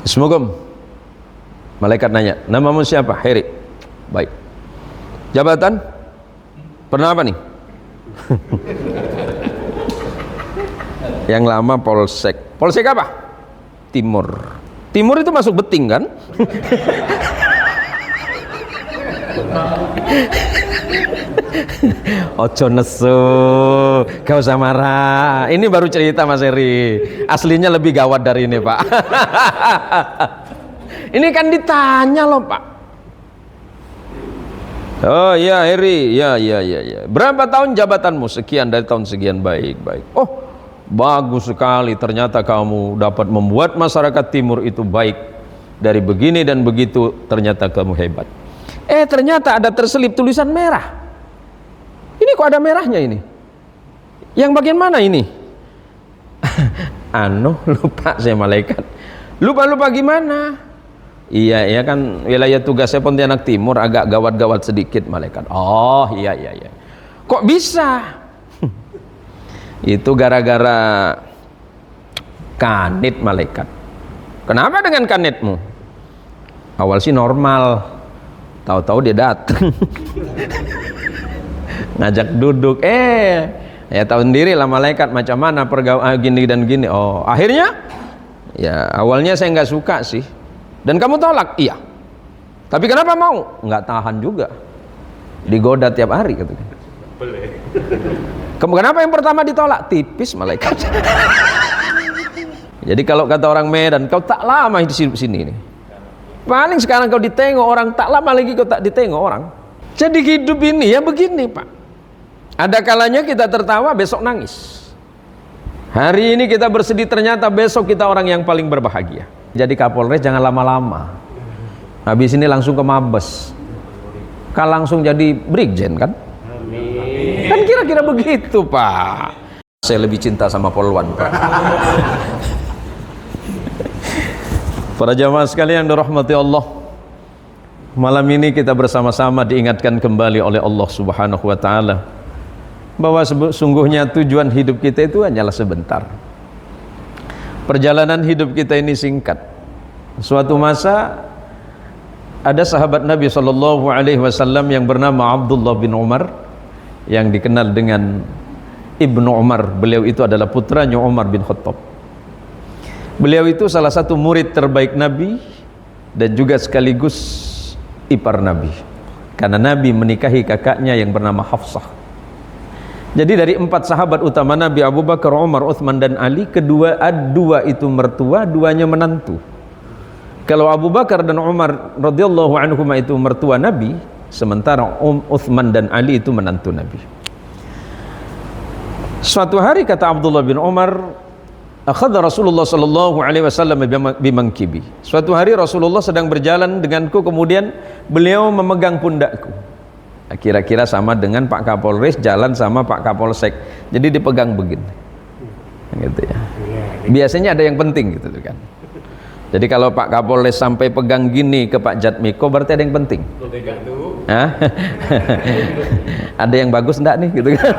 Assalamualaikum. Malaikat nanya, namamu siapa? Heri. Baik. Jabatan? Pernah apa nih? Yang lama polsek. Polsek apa? Timur. Timur itu masuk beting kan? Ojo nesu, gak usah marah. Ini baru cerita Mas Heri. Aslinya lebih gawat dari ini Pak. Ini kan ditanya loh Pak. Oh iya Heri, ya. Berapa tahun jabatanmu? Sekian, dari tahun sekian. Baik. Oh bagus sekali, ternyata kamu dapat membuat masyarakat timur itu baik. Dari begini dan begitu, ternyata kamu hebat. Ternyata ada terselip tulisan merah. Ini kok ada merahnya ini? Yang bagian mana ini? Lupa saya malaikat. Lupa gimana? Iya kan wilayah tugasnya Pontianak Timur agak gawat-gawat sedikit malaikat. Oh iya. Kok bisa? Itu gara-gara kanit malaikat. Kenapa dengan kanitmu? Awal sih normal, tahu-tahu dia datang. Ngajak duduk, ya tahu sendiri lah malaikat macam mana pergaulan gini dan gini. Oh akhirnya ya awalnya saya nggak suka sih, dan kamu tolak. Iya, tapi kenapa mau? Nggak tahan juga, digoda tiap hari gitu. Kenapa yang pertama ditolak? Tipis malaikat. Jadi kalau kata orang Medan, kau tak lama di sini nih. Paling sekarang kau ditengok orang, tak lama lagi kau tak ditengok orang. Jadi hidup ini ya begini Pak. Ada kalanya kita tertawa, besok nangis. Hari ini kita bersedih, ternyata besok kita orang yang paling berbahagia. Jadi Kapolres jangan lama-lama. Habis ini langsung ke Mabes. Kan langsung jadi Brigjen kan? Amin. Kan kira-kira begitu Pak. Saya lebih cinta sama Polwan Pak. Para jamaah sekalian yang dirahmati Allah, malam ini kita bersama-sama diingatkan kembali oleh Allah Subhanahu wa Ta'ala bahwa sungguhnya tujuan hidup kita itu hanyalah sebentar. Perjalanan hidup kita ini singkat. Suatu masa ada sahabat Nabi SAW yang bernama Abdullah bin Umar, yang dikenal dengan Ibnu Umar. Beliau itu adalah putranya Umar bin Khattab. Beliau itu salah satu murid terbaik Nabi dan juga sekaligus ipar Nabi, karena Nabi menikahi kakaknya yang bernama Hafsah. Jadi dari 4 sahabat utama Nabi, Abu Bakar, Umar, Uthman dan Ali, dua itu mertua, duanya menantu. Kalau Abu Bakar dan Umar radhiyallahu anhuma itu mertua Nabi, sementara Uthman dan Ali itu menantu Nabi. Suatu hari kata Abdullah bin Umar, akhadha Rasulullah sallallahu alaihi wasallam bimangkibi. Suatu hari Rasulullah sedang berjalan denganku, kemudian beliau memegang pundakku. Kira-kira sama dengan Pak Kapolres jalan sama Pak Kapolsek. Jadi dipegang begini. Gitu ya. Biasanya ada yang penting gitu kan. Jadi kalau Pak Kapolres sampai pegang gini ke Pak Jatmiko, berarti ada yang penting. Ada yang bagus enggak nih gitu kan.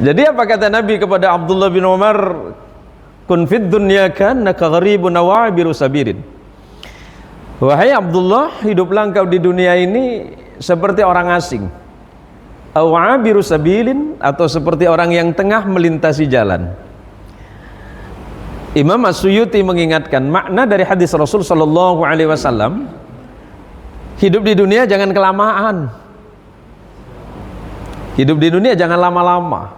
Jadi apa kata Nabi kepada Abdullah bin Umar? Kun fid dunya kannaka gharibun wa abiru sabirin. Wahai Abdullah, hiduplah engkau di dunia ini seperti orang asing. Aw abiru sabilin, atau seperti orang yang tengah melintasi jalan. Imam As-Suyuti mengingatkan makna dari hadis Rasul sallallahu alaihi wasallam, hidup di dunia jangan kelamaan. Hidup di dunia jangan lama-lama.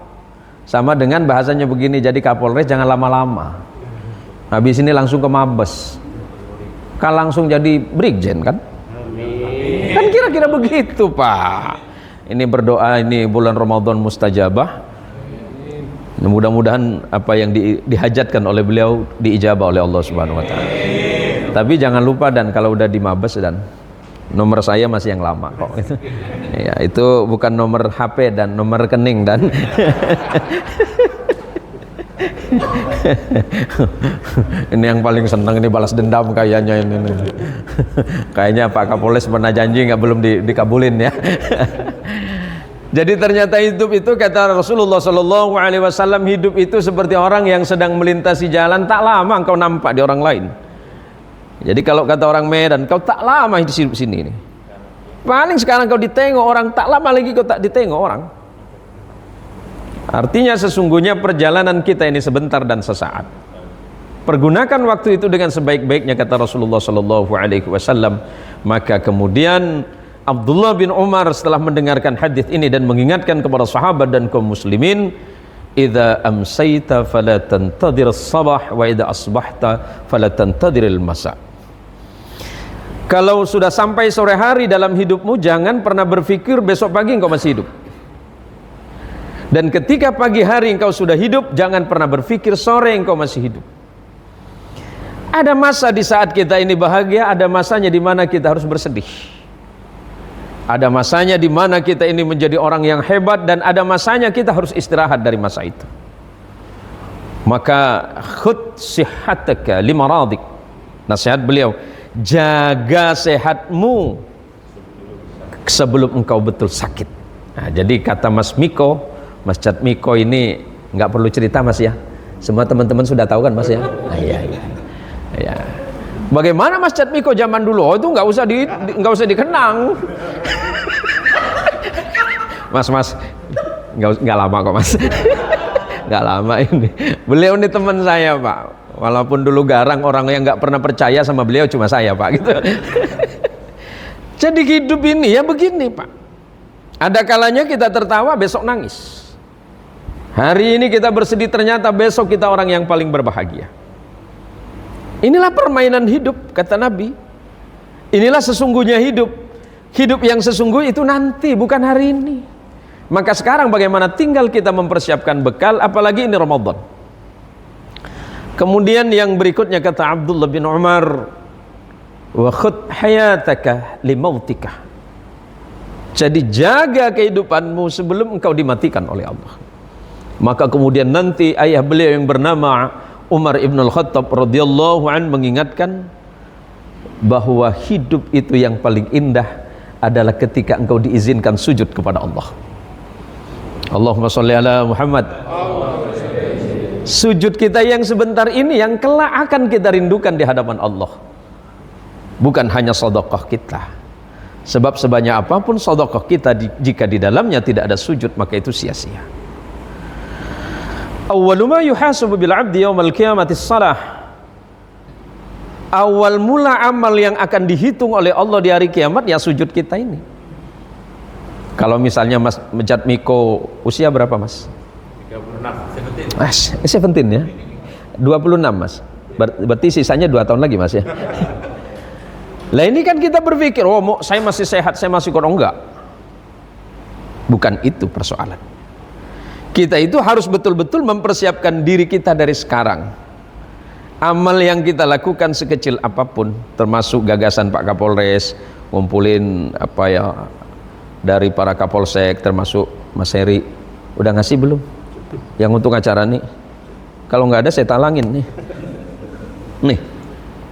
Sama dengan bahasanya begini, jadi Kapolres jangan lama-lama. Habis ini langsung ke Mabes. Kan langsung jadi Brigjen kan? Amin. Kan kira-kira begitu Pak. Ini berdoa, ini bulan Ramadan mustajabah. Mudah-mudahan apa yang dihajatkan oleh beliau diijabah oleh Allah Subhanahu wa Ta'ala. Tapi jangan lupa, dan kalau udah di Mabes, dan nomor saya masih yang lama kok. Ya, itu bukan nomor HP dan nomor rekening dan ini yang paling senang ini balas dendam kayaknya ini. Kayaknya Pak Kapolres pernah janji belum dikabulin ya. Jadi ternyata hidup itu, kata Rasulullah Shallallahu Alaihi Wasallam, hidup itu seperti orang yang sedang melintasi jalan, tak lama engkau nampak di orang lain. Jadi kalau kata orang Medan, kau tak lama di sini ini. Paling sekarang kau ditengok orang, tak lama lagi kau tak ditengok orang. Artinya sesungguhnya perjalanan kita ini sebentar dan sesaat. Pergunakan waktu itu dengan sebaik-baiknya, kata Rasulullah Shallallahu Alaihi Wasallam. Maka kemudian Abdullah bin Umar setelah mendengarkan hadis ini dan mengingatkan kepada sahabat dan kaum muslimin, idza amsayta fala tantadir as-sabah wa idza asbahta fala tantadir al-masa. Kalau sudah sampai sore hari dalam hidupmu, jangan pernah berpikir besok pagi engkau masih hidup. Dan ketika pagi hari engkau sudah hidup, jangan pernah berpikir sore engkau masih hidup. Ada masa di saat kita ini bahagia, ada masanya di mana kita harus bersedih. Ada masanya di mana kita ini menjadi orang yang hebat, dan ada masanya kita harus istirahat dari masa itu. Maka khud sihhataka limaradik. Nasihat beliau, jaga sehatmu sebelum engkau betul sakit. Nah, jadi kata Mas Miko, Mas Cat Miko ini nggak perlu cerita Mas ya. Semua teman-teman sudah tahu kan Mas ya. Nah, iya. Bagaimana Mas Cat Miko zaman dulu? Oh, itu nggak usah dikenang. Mas nggak lama kok Mas. Nggak lama ini. Beliau ini teman saya Pak. Walaupun dulu garang, orang yang nggak pernah percaya sama beliau cuma saya Pak gitu. Jadi hidup ini ya begini Pak. Ada kalanya kita tertawa, besok nangis. Hari ini kita bersedih, ternyata besok kita orang yang paling berbahagia. Inilah permainan hidup, kata Nabi. Inilah sesungguhnya hidup. Hidup yang sesungguhnya itu nanti, bukan hari ini. Maka sekarang bagaimana tinggal kita mempersiapkan bekal, apalagi ini Ramadan. Kemudian yang berikutnya kata Abdullah bin Umar, wa khud hayataka limautika. Jadi jaga kehidupanmu sebelum engkau dimatikan oleh Allah. Maka kemudian nanti ayah beliau yang bernama Umar ibn al-Khattab radhiyallahu an mengingatkan bahwa hidup itu yang paling indah adalah ketika engkau diizinkan sujud kepada Allah. Allahumma sholli ala Muhammad. Sujud kita yang sebentar ini yang kelak akan kita rindukan di hadapan Allah. Bukan hanya sedekah kita. Sebab sebanyak apapun sedekah kita, jika di dalamnya tidak ada sujud, maka itu sia-sia. Awwalu ma yuhasabu bil 'abdi yaumal qiyamati shalah. Awal mula amal yang akan dihitung oleh Allah di hari kiamat ya sujud kita ini. Kalau misalnya Mas Cat Miko usia berapa Mas? 36, 17 ya. 26 Mas. Berarti sisanya 2 tahun lagi Mas ya. Lah ini kan kita berpikir, oh saya masih sehat, saya masih kuat. Enggak. Bukan itu persoalan. Kita itu harus betul-betul mempersiapkan diri kita dari sekarang. Amal yang kita lakukan sekecil apapun, termasuk gagasan Pak Kapolres, ngumpulin apa ya dari para Kapolsek, termasuk Mas Heri, udah ngasih belum? Yang untuk acara nih, kalau nggak ada saya talangin nih. Nih,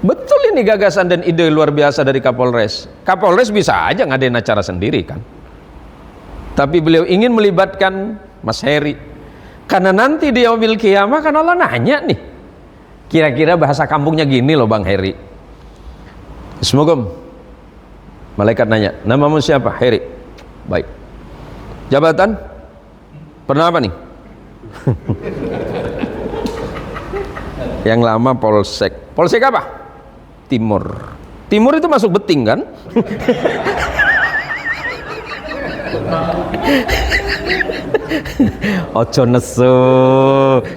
betul ini gagasan dan ide luar biasa dari Kapolres. Kapolres bisa aja ngadain acara sendiri kan, tapi beliau ingin melibatkan Mas Heri, karena nanti di yaumil qiyamah kan Allah nanya nih, kira-kira bahasa kampungnya gini loh Bang Heri. Semoga malaikat nanya, namamu siapa? Heri. Baik. Jabatan? Pernah apa nih? Yang lama Polsek. Polsek apa? Timur. Timur itu masuk Beting kan? Ojo nesu,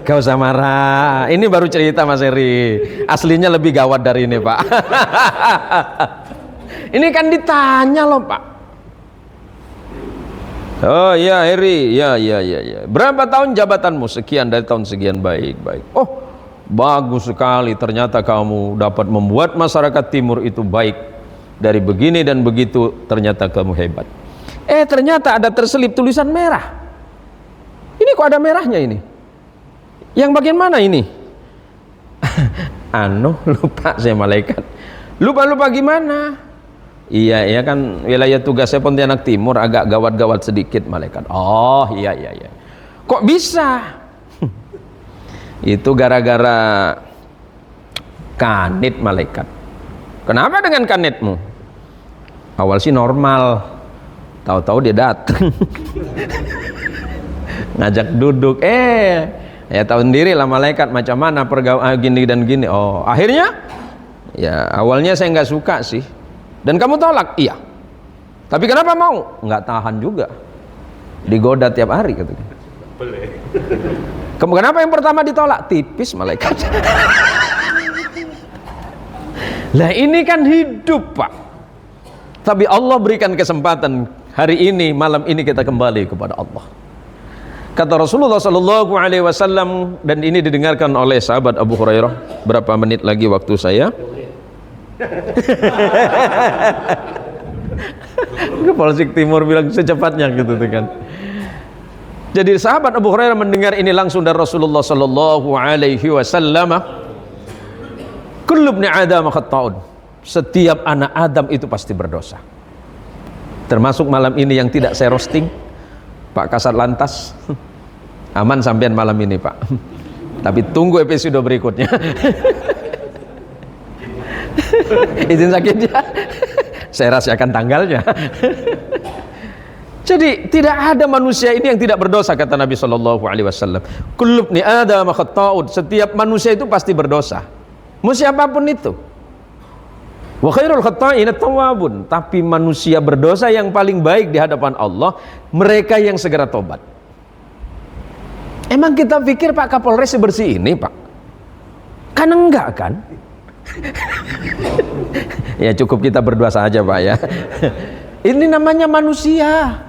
gak usah marah. Ini baru cerita Mas Heri. Aslinya lebih gawat dari ini Pak. Ini kan ditanya loh Pak. Oh iya Heri, ya. Berapa tahun jabatanmu? Sekian, dari tahun sekian. Baik. Oh bagus sekali. Ternyata kamu dapat membuat masyarakat timur itu baik. Dari begini dan begitu, ternyata kamu hebat. Ternyata ada terselip tulisan merah. Ini kok ada merahnya ini? Yang bagian mana ini? Lupa saya malaikat. Lupa gimana? Iya, ya kan wilayah tugasnya Pontianak Timur, agak gawat-gawat sedikit malaikat. Oh, iya. Kok bisa? Itu gara-gara kanit malaikat. Kenapa dengan kanitmu? Awal sih normal, tahu-tahu dia datang. Ngajak duduk, ya tahu sendiri lah malaikat macam mana pergaulan gini dan gini. Oh, akhirnya ya awalnya saya nggak suka sih, dan kamu tolak. Iya, tapi kenapa mau? Nggak tahan juga, digoda tiap hari katanya. Kenapa yang pertama ditolak? Tipis malaikat. Lah ini kan hidup, Pak. Tapi Allah berikan kesempatan hari ini, malam ini kita kembali kepada Allah. Kata Rasulullah sallallahu alaihi wasallam, dan ini didengarkan oleh sahabat Abu Hurairah. Berapa menit lagi waktu saya? Polsek Timur bilang secepatnya gitu kan. Jadi sahabat Abu Hurairah mendengar ini langsung dari Rasulullah sallallahu alaihi wasallam. Kullu ibni Adam khata'un. Setiap anak Adam itu pasti berdosa. Termasuk malam ini yang tidak saya roasting, Pak Kasat Lantas. Aman sampean malam ini, Pak. Tapi tunggu episode berikutnya. Izin sakitnya. Saya rahasiakan tanggalnya. Jadi tidak ada manusia ini yang tidak berdosa, kata Nabi sallallahu alaihi wasallam. Kullu ibni Adam khata'un. Setiap manusia itu pasti berdosa. Mau siapapun itu. Wa khairul khata'in at-tawwabun. Tapi manusia berdosa yang paling baik di hadapan Allah mereka yang segera tobat. Emang kita pikir Pak Kapolres sebersih ini, Pak? Kan enggak kan? Ya cukup kita berdoa saja, Pak ya. Ini namanya manusia.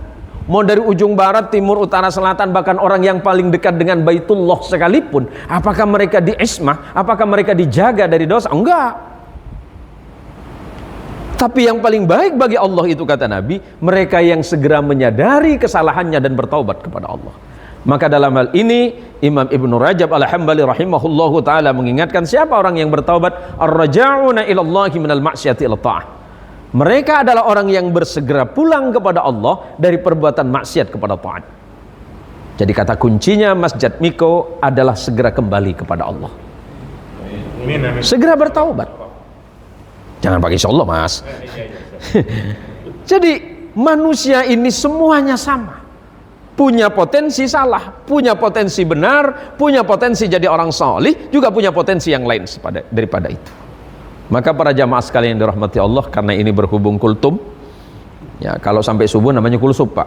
Mau dari ujung barat, timur, utara, selatan, bahkan orang yang paling dekat dengan Baitullah sekalipun, apakah mereka diismah? Apakah mereka dijaga dari dosa? Enggak. Tapi yang paling baik bagi Allah itu, kata Nabi, mereka yang segera menyadari kesalahannya dan bertaubat kepada Allah. Maka dalam hal ini Imam Ibnu Rajab Al-Hambali rahimahullahu taala mengingatkan, siapa orang yang bertaubat? Ar-raja'una ilallahi minal ma'siyati ila ta'ah. Mereka adalah orang yang bersegera pulang kepada Allah dari perbuatan maksiat kepada taat. Jadi kata kuncinya Mas Jatmiko adalah segera kembali kepada Allah. Segera bertaubat. Jangan pakai insyaallah, Mas. Jadi manusia ini semuanya sama. Punya potensi salah, punya potensi benar, punya potensi jadi orang salih, juga punya potensi yang lain daripada itu. Maka para jamaah sekalian yang dirahmati Allah, karena ini berhubung kultum, ya kalau sampai subuh namanya kulsub, Pak.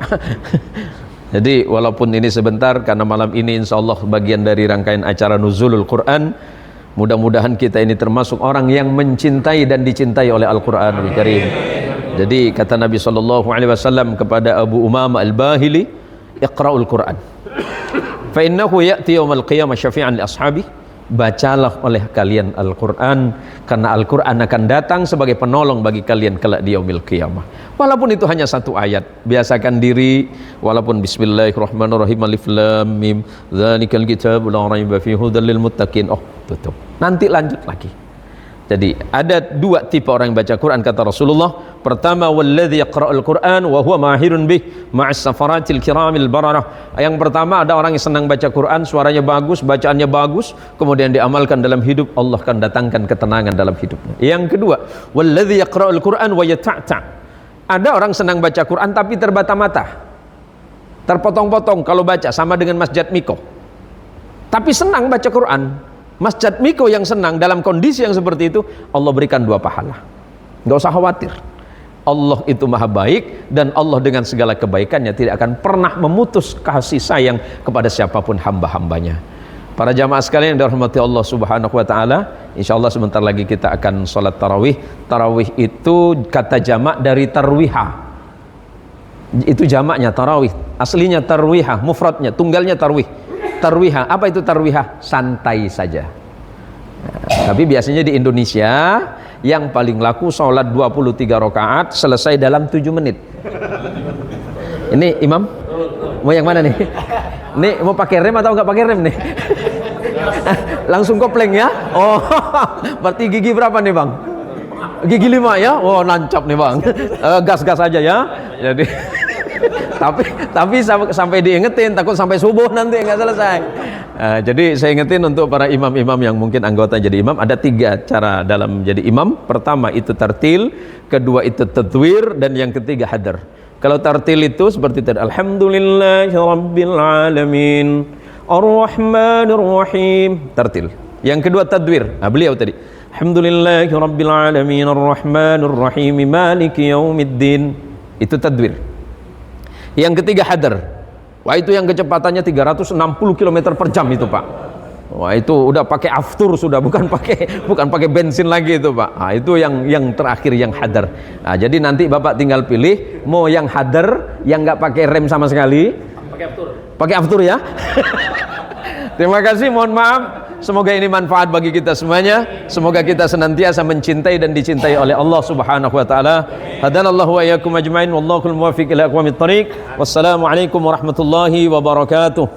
Jadi walaupun ini sebentar, karena malam ini insya Allah bagian dari rangkaian acara Nuzulul Quran, mudah-mudahan kita ini termasuk orang yang mencintai dan dicintai oleh Al-Quranul Karim. Jadi kata Nabi SAW kepada Abu Umamah Al-Bahili, Iqra'ul Quran fa innahu ya'ti yawmal qiyamah syafi'an li ashabi. Bacalah oleh kalian Al-Quran, karena Al-Quran akan datang sebagai penolong bagi kalian kelak di yaumil qiyamah. Walaupun itu hanya satu ayat, biasakan diri walaupun bismillahirrahmanirrahim, alif lam mim, dzalikal kitabu la raiba fihi hudal lil muttaqin. Oh, tutup. Nanti lanjut lagi. Jadi ada dua tipe orang yang baca Quran, kata Rasulullah. Pertama, walladzi yaqra'ul Quran wa huwa mahirun bih ma'as safaratil kiramil bararah. Yang pertama ada orang yang senang baca Quran, suaranya bagus, bacaannya bagus, kemudian diamalkan dalam hidup, Allah akan datangkan ketenangan dalam hidupnya. Yang kedua, walladzi yaqra'ul Quran wa yata'ta. Ada orang senang baca Quran tapi terbata-mata, terpotong-potong kalau baca, sama dengan Mas Jatmiko. Tapi senang baca Quran. Mas Jatmiko yang senang dalam kondisi yang seperti itu, Allah berikan dua pahala. Nggak usah khawatir. Allah itu maha baik, dan Allah dengan segala kebaikannya tidak akan pernah memutus kasih sayang kepada siapapun hamba-hambanya. Para jamaah sekalian yang dirahmati Allah subhanahu wa ta'ala, insya Allah sebentar lagi kita akan sholat tarawih. Tarawih itu kata jamak dari tarwiha. Itu jamaknya tarawih, aslinya tarwiha, mufradnya, tunggalnya tarwih. Tarwiha, apa itu tarwiha? Santai saja. Tapi biasanya di Indonesia yang paling laku sholat 23 rakaat selesai dalam 7 menit. Ini imam mau yang mana nih? Nih mau pakai rem atau nggak pakai rem nih? Langsung kopleng ya? Oh, berarti gigi berapa nih, Bang? Gigi 5 ya? Oh, nancap nih bang. Gas-gas aja ya. Jadi tapi sampai diingetin, takut sampai subuh nanti nggak selesai. Jadi saya ingetin untuk para imam-imam yang mungkin anggota jadi imam, ada 3 cara dalam menjadi imam. Pertama itu tartil, kedua itu tadwir, dan yang ketiga hadar. Kalau tartil itu seperti tadi, Alhamdulillahirabbil alamin, Ar-Rahmanir Rahim, tartil. Yang kedua tadwir. Beliau tadi, Alhamdulillahirabbil alamin, Ar-Rahmanir Rahim, Maliki yaumiddin. Itu tadwir. Yang ketiga hadar. Wah, itu yang kecepatannya 360 km per jam itu Pak. Wah, itu udah pakai aftur sudah, bukan pakai bensin lagi itu Pak. Itu yang terakhir, yang hadar. Jadi nanti Bapak tinggal pilih mau yang hadar, yang nggak pakai rem sama sekali. Pakai aftur ya. Terima kasih, mohon maaf. Semoga ini manfaat bagi kita semuanya. Semoga kita senantiasa mencintai dan dicintai oleh Allah Subhanahu wa taala. Hadanallahu wa iyyakum ajmain, wallahul muwaffiq ila aqwamit thoriq. Wassalamualaikum warahmatullahi wabarakatuh.